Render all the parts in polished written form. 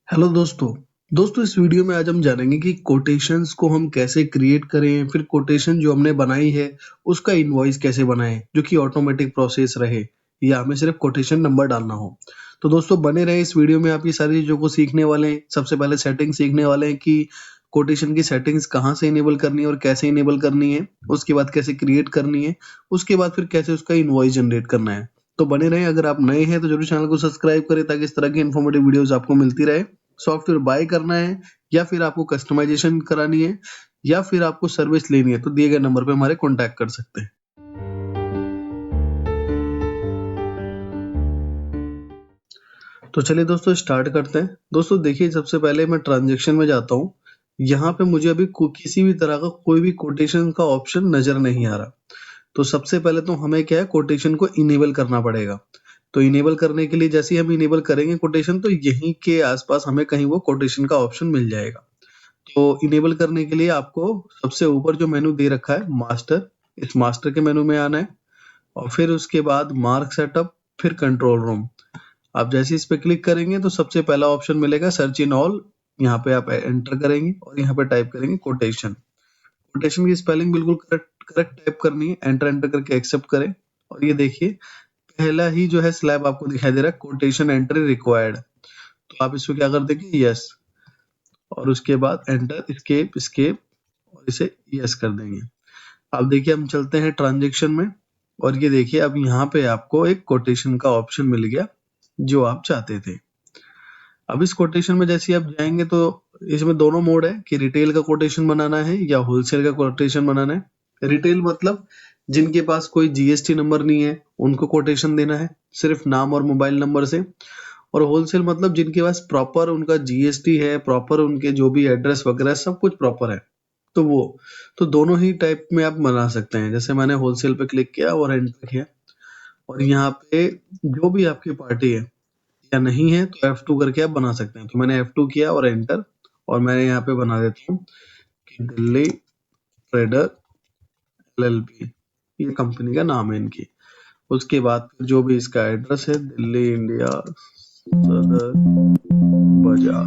Hello दोस्तों इस video में आज हम जानेंगे कि कोटेशंस को हम कैसे क्रिएट करें, फिर कोटेशन जो हमने बनाई है उसका इनवॉइस कैसे बनाएं जो कि ऑटोमेटिक प्रोसेस रहे या हमें सिर्फ कोटेशन नंबर डालना हो। तो दोस्तों बने रहे इस वीडियो में, आप ये सारी चीज़ों को सीखने वाले हैं। सबसे पहले सेटिंग सीखने वाले हैं कि कोटेशन की सेटिंग्स कहाँ से इनेबल करनी है और कैसे इनेबल करनी है, उसके बाद कैसे क्रिएट करनी है, उसके बाद फिर कैसे उसका इनवॉइस जनरेट करना है। तो बने रहें। अगर आप नए हैं तो जरूर चैनल को सब्सक्राइब करें ताकि इस तरह की इन्फॉर्मेटिव वीडियोस आपको मिलती रहे। सॉफ्टवेयर बाय करना है या फिर आपको कस्टमाइजेशन करानी है या फिर आपको सर्विस लेनी है तो दिए गए नंबर पे हमारे कॉन्टैक्ट कर सकते हैं। तो चलिए दोस्तों स्टार्ट करते हैं। दोस्तों देखिए, सबसे पहले मैं ट्रांजैक्शन में जाता हूँ। यहाँ पे मुझे अभी किसी भी तरह का कोई भी कोटेशन का ऑप्शन नजर नहीं आ रहा। तो सबसे पहले तो हमें क्या है, कोटेशन को इनेबल करना पड़ेगा। तो इनेबल करने के लिए जैसे ही हम इनेबल करेंगे कोटेशन, तो यहीं के आसपास हमें कहीं वो कोटेशन का ऑप्शन मिल जाएगा। तो इनेबल करने के लिए आपको सबसे ऊपर जो मेनू दे रखा है मास्टर, इस मास्टर के मेनू में आना है और फिर उसके बाद मार्क सेटअप, फिर कंट्रोल रूम। आप जैसे इस पे क्लिक करेंगे तो सबसे पहला ऑप्शन मिलेगा सर्च इन ऑल। यहाँ पे आप एंटर करेंगे और यहाँ पे टाइप करेंगे कोटेशन। कोटेशन की स्पेलिंग बिल्कुल करेक्ट करेक्ट टाइप करनी है। एंटर एंटर करके एक्सेप्ट करें और ये देखिए पहला ही जो है स्लैब आपको दिखाई दे रहा है, कोटेशन एंट्री रिक्वायर्ड। तो आप इसको क्या कर देंगे, यस, और उसके बाद एंटर स्केप स्केप और इसे यस कर देंगे। अब देखिए हम चलते हैं ट्रांजेक्शन में और ये देखिए अब यहाँ पे आपको एक कोटेशन का ऑप्शन मिल गया जो आप चाहते थे। अब इस कोटेशन में जैसे ही आप जाएंगे तो इसमें दोनों मोड है कि रिटेल का कोटेशन बनाना है या होलसेल का कोटेशन बनाना है। रिटेल मतलब जिनके पास कोई जीएसटी नंबर नहीं है उनको कोटेशन देना है सिर्फ नाम और मोबाइल नंबर से। और होलसेल मतलब जिनके पास प्रॉपर उनका जीएसटी है, प्रॉपर उनके जो भी एड्रेस वगैरह सब कुछ प्रॉपर है, तो वो तो दोनों ही टाइप में आप बना सकते हैं। जैसे मैंने होलसेल पे क्लिक किया और एंटर किया और यहाँ पे जो भी आपकी पार्टी है या नहीं है तो F2 करके आप बना सकते हैं। तो मैंने F2 किया और एंटर, और मैंने यहाँ पे बना देता हूँ कि दिल्ली ट्रेडर LLP, ये कंपनी का नाम है इनकी। उसके बाद फिर जो भी इसका एड्रेस है, दिल्ली इंडिया सदर बाजार,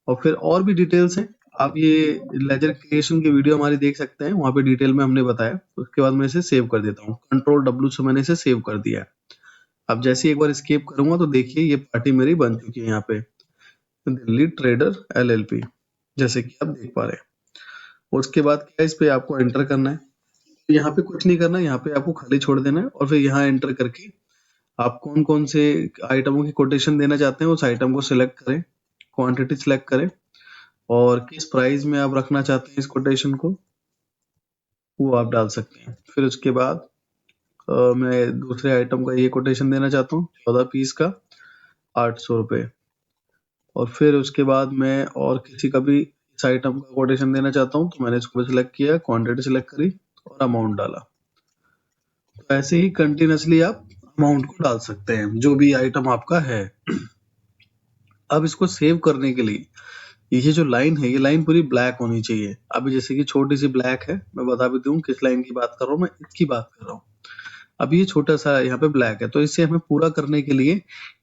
और फिर और भी डिटेल्स हैं। आप ये लेजर क्रिएशन की वीडियो हमारी देख सकते हैं, वहां पे डिटेल में हमने बताया। उसके बाद मैं इसे सेव कर देता हूँ, कंट्रोल W से मैंने इसे सेव कर दिया है। अब जैसे एक बार स्केप करूंगा तो देखिए ये पार्टी मेरी बन चुकी है यहाँ पे, दिल्ली ट्रेडर LLP, जैसे कि आप देख पा रहे हैं। उसके बाद क्या, इस पे आपको एंटर करना है। यहाँ पे कुछ नहीं करना है, यहाँ पे आपको खाली छोड़ देना है और फिर यहाँ एंटर करके आप कौन कौन से आइटमों की कोटेशन देना चाहते हैं उस आइटम को सिलेक्ट करें, क्वांटिटी सिलेक्ट करें और किस प्राइस में आप रखना चाहते हैं इस कोटेशन को वो आप डाल सकते हैं। फिर उसके बाद मैं दूसरे आइटम का ये कोटेशन देना चाहता हूँ 14 पीस का 800 रुपये। और फिर उसके बाद मैं और किसी का भी इस आइटम का कोटेशन देना चाहता हूँ तो मैंने इसको भी सिलेक्ट किया, क्वांटिटी सिलेक्ट करी और अमाउंट डाला। तो ऐसे ही कंटिन्यूसली आप अमाउंट को डाल सकते हैं जो भी आइटम आपका है। अब इसको सेव करने के लिए ये जो लाइन है, ये लाइन पूरी ब्लैक होनी चाहिए। अभी जैसे कि छोटी सी ब्लैक है, मैं बता भी दूं किस लाइन की बात कर रहा हूँ, मैं इसकी बात कर रहा हूँ। अब ये छोटा सा यहाँ पे ब्लैक है, तो इसे हमें पूरा करने के लिए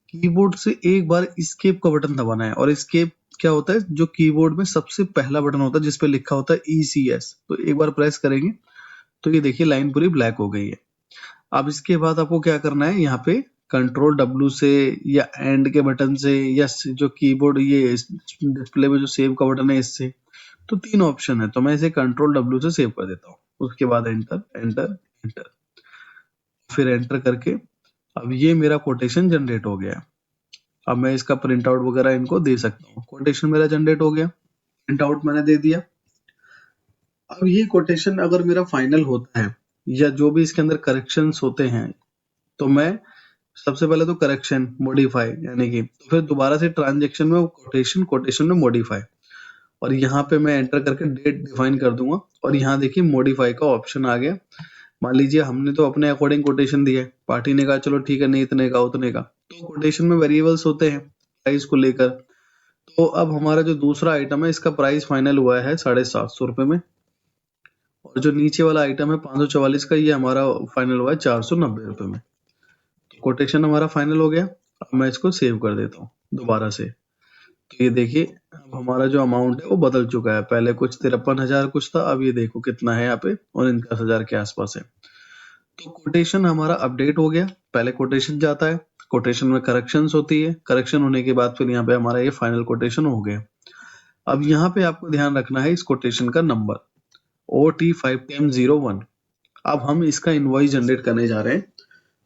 कीबोर्ड से एक बार एस्केप का बटन दबाना है। और एस्केप क्या होता है, जो कीबोर्ड में सबसे पहला बटन होता है जिसपे लिखा होता है ECS, तो एक बार प्रेस करेंगे तो ये देखिए लाइन पूरी ब्लैक हो गई है। अब इसके बाद आपको क्या करना है, यहाँ पे कंट्रोल W से या एंड के बटन से या जो कीबोर्ड ये डिस्प्ले में जो सेव का बटन है इससे, तो तीन ऑप्शन है। तो मैं इसे कंट्रोल W से सेव कर देता हूँ। उसके बाद एंटर एंटर एंटर, फिर एंटर करके अब ये मेरा कोटेशन जनरेट हो गया है। अब मैं इसका प्रिंट आउट वगैरह इनको दे सकता हूँ। कोटेशन मेरा जनरेट हो गया, प्रिंट आउट मैंने दे दिया। अब ये कोटेशन अगर मेरा फाइनल होता है या जो भी इसके अंदर करेक्शंस होते हैं तो मैं सबसे पहले तो करेक्शन मॉडिफाई, यानी कि तो फिर दोबारा से ट्रांजेक्शन में कोटेशन, कोटेशन में मॉडिफाई, और यहाँ पे मैं एंटर करके डेट डिफाइन कर दूंगा। और यहाँ देखिए मॉडिफाई का ऑप्शन आ गया। मान लीजिए हमने तो अपने अकॉर्डिंग कोटेशन दिया है, पार्टी ने कहा चलो ठीक है नहीं इतने का उतने का, तो कोटेशन में वेरिएबल्स होते हैं प्राइस को लेकर। तो अब हमारा जो दूसरा आइटम है इसका प्राइस फाइनल हुआ है 750 रुपए में, और जो नीचे वाला आइटम है 544 का, ये हमारा फाइनल हुआ है 490 रुपए में। तो कोटेशन हमारा फाइनल हो गया। अब मैं इसको सेव कर देता हूँ दोबारा से। तो ये देखिए अब हमारा जो अमाउंट है वो बदल चुका है, पहले कुछ 53,000 कुछ था, अब ये देखो कितना है यहाँ पे 49,000 के आसपास है। तो कोटेशन हमारा अपडेट हो गया। पहले कोटेशन जाता है, कोटेशन में करेक्शंस होती है, करेक्शन होने के बाद फिर यहाँ पे हमारा ये फाइनल कोटेशन हो गया। अब यहाँ पे आपको ध्यान रखना है इस कोटेशन का नंबर OT51001। अब हम इसका इनवॉइस जनरेट करने जा रहे हैं।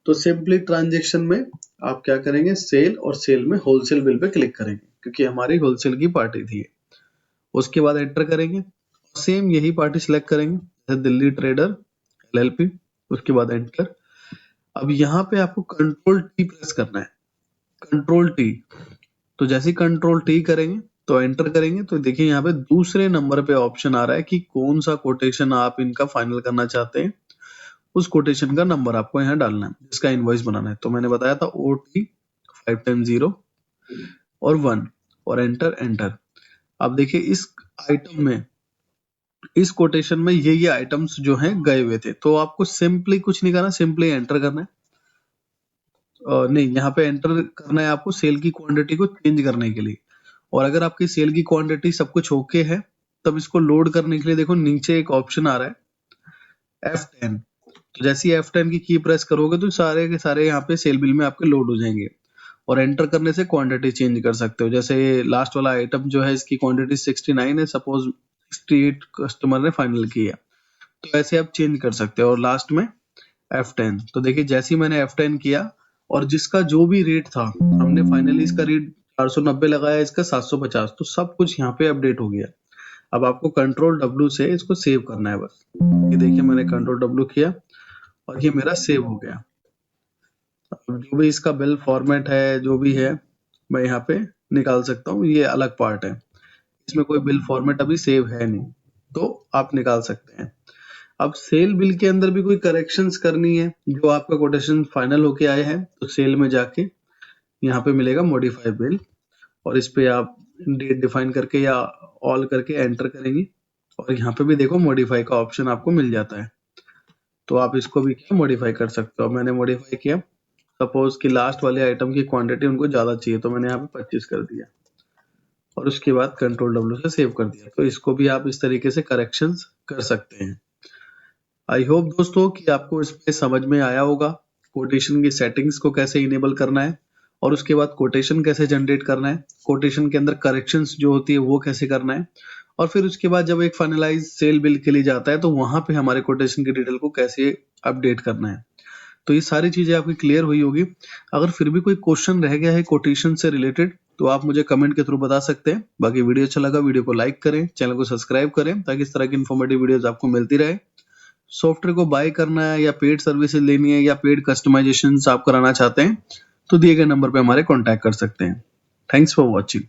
तो सिंपली ट्रांजेक्शन में आप क्या करेंगे, सेल और सेल में होलसेल बिल पे क्लिक करेंगे क्योंकि हमारी होलसेल की पार्टी थी। उसके बाद एंटर करेंगे, सेम यही पार्टी सिलेक्ट करेंगे जैसे दिल्ली ट्रेडर LLP, उसके बाद एंटर। अब यहाँ पे आपको कंट्रोल टी प्रेस करना है, कंट्रोल टी। तो जैसे कंट्रोल टी करेंगे तो एंटर करेंगे तो देखिए यहाँ पे दूसरे नंबर पे ऑप्शन आ रहा है कि कौन सा कोटेशन आप इनका फाइनल करना चाहते हैं। उस कोटेशन का नंबर आपको यहाँ डालना है जिसका इनवॉइस बनाना है। तो मैंने बताया था OT510 और 1 और एंटर एंटर। अब देखिए इस आइटम में, इस कोटेशन में ये आइटम्स जो हैं गए हुए थे, तो आपको सिंपली कुछ नहीं करना, सिंपली एंटर करना है। नहीं, यहाँ पे एंटर करना है आपको सेल की क्वांटिटी को चेंज करने के लिए। और अगर आपकी सेल की क्वांटिटी सब कुछ ओके है तब इसको लोड करने के लिए देखो नीचे एक ऑप्शन आ रहा है F10। तो जैसे ही F10 की की प्रेस करोगे तो सारे के सारे यहाँ पे सेल बिल में आपके लोड हो जाएंगे। और एंटर करने से क्वांटिटी चेंज कर सकते हो। जैसे लास्ट वाला आइटम जो है इसकी क्वांटिटी 69 है, सपोज 68 कस्टमर ने फाइनल की है, तो ऐसे आप चेंज कर सकते हो। और लास्ट में F10। तो देखिए जैसे ही मैंने F10 किया और जिसका जो भी रेट था, हमने फाइनली इसका रेट 490 लगाया, इसका 750, तो सब कुछ यहाँ पे अपडेट हो गया। अब आपको कंट्रोल W से इसको सेव करना है बस। ये देखिए मैंने कंट्रोल W किया और ये मेरा सेव हो गया। अब जो भी इसका बिल फॉर्मेट है जो भी है मैं यहाँ पे निकाल सकता हूँ, ये अलग पार्ट है, इसमें कोई बिल फॉर्मेट अभी सेव है नहीं, तो आप निकाल सकते हैं। अब सेल बिल के अंदर भी कोई करेक्शंस करनी है, जो आपका कोटेशन फाइनल होके आए हैं, तो सेल में जाके यहाँ पे मिलेगा मॉडिफाई बिल और इस पे आप डेट डिफाइन करके या ऑल करके एंटर करेंगे और यहाँ पे भी देखो मॉडिफाई का ऑप्शन आपको मिल जाता है, तो आप इसको भी क्या मॉडिफाई कर सकते हो। मैंने मॉडिफाई किया, सपोज कि लास्ट वाले आइटम की क्वांटिटी उनको ज्यादा चाहिए तो मैंने यहाँ पे 25 कर दिया और उसके बाद कंट्रोल W से सेव कर दिया। तो इसको भी आप इस तरीके से करेक्शंस कर सकते हैं। आई होप दोस्तों कि आपको इसमें समझ में आया होगा कोटेशन की सेटिंग्स को कैसे इनेबल करना है और उसके बाद कोटेशन कैसे जनरेट करना है, कोटेशन के अंदर करेक्शंस जो होती है वो कैसे करना है, और फिर उसके बाद जब एक फाइनलाइज सेल बिल के लिए जाता है तो वहां पे हमारे कोटेशन की डिटेल को कैसे अपडेट करना है। तो ये सारी चीजें आपकी क्लियर हुई होगी। अगर फिर भी कोई क्वेश्चन रह गया है कोटेशन से रिलेटेड तो आप मुझे कमेंट के थ्रू बता सकते हैं। बाकी वीडियो अच्छा लगा वीडियो को लाइक करें, चैनल को सब्सक्राइब करें ताकि इस तरह की इन्फॉर्मेटिव वीडियोस आपको मिलती रहे। सॉफ्टवेयर को बाय करना है या पेड सर्विसेज लेनी है या पेड कस्टमाइजेशन आप कराना चाहते हैं तो दिए गए नंबर पे हमारे कांटेक्ट कर सकते हैं। Thanks for watching.